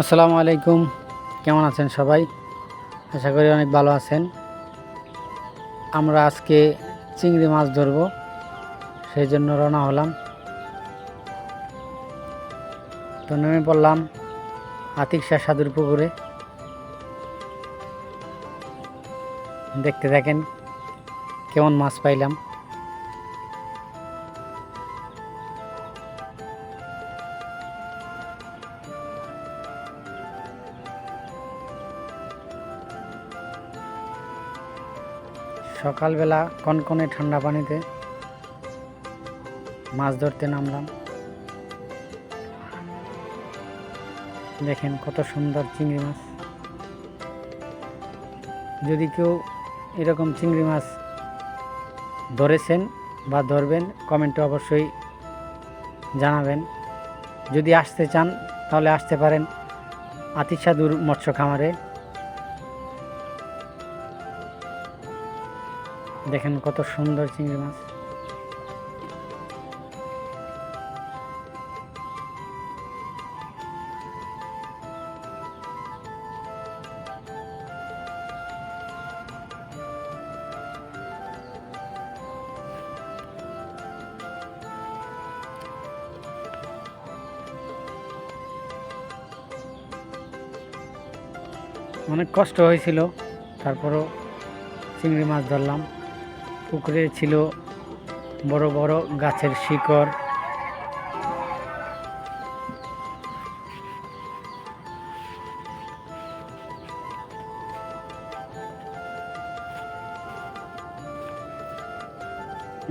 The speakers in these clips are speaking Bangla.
আসসালামু আলাইকুম। কেমন আছেন সবাই? আশা করি অনেক ভালো আছেন। আমরা আজকে চিংড়ি মাছ ধরবো, সেই জন্য রওনা হলাম। তো নেমে পড়লাম আতিক শাহ সাধুর পুকুরে। দেখতে থাকেন কেমন মাছ পাইলাম। সকালবেলা কনকনে ঠান্ডা পানিতে মাছ ধরতে নামলাম। দেখেন কত সুন্দর চিংড়ি মাছ। যদি কেউ এরকম চিংড়ি মাছ ধরেছেন বা ধরবেন, কমেন্টে অবশ্যই জানাবেন। যদি আসতে চান তাহলে আসতে পারেন আতিক সাধুর মৎস্য খামারে। দেখেন কত সুন্দর চিংড়ি মাছ। অনেক কষ্ট হয়েছিল, তারপরও চিংড়ি মাছ ধরলাম। পুকুরে ছিল বড় বড় গাছের শিকড়।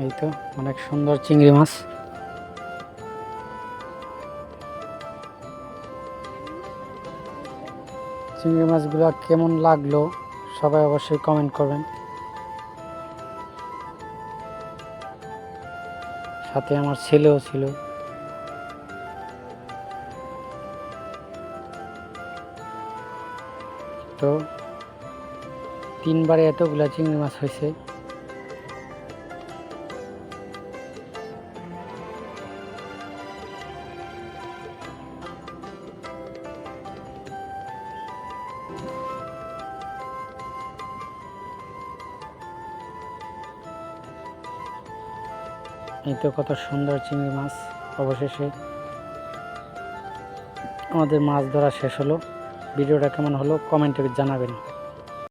এই তো অনেক সুন্দর চিংড়ি মাছ। চিংড়ি মাছগুলো কেমন লাগলো সবাই অবশ্যই কমেন্ট করবেন। সাথে আমার ছেলেও ছিল। তো 3বারে এতগুলা চিংড়ি মাছ হয়েছে। এই তো কত সুন্দর চিংড়ি মাছ। অবশেষে আমাদের মাছ ধরা শেষ হলো। ভিডিওটা কেমন হলো কমেন্টে জানাবেন।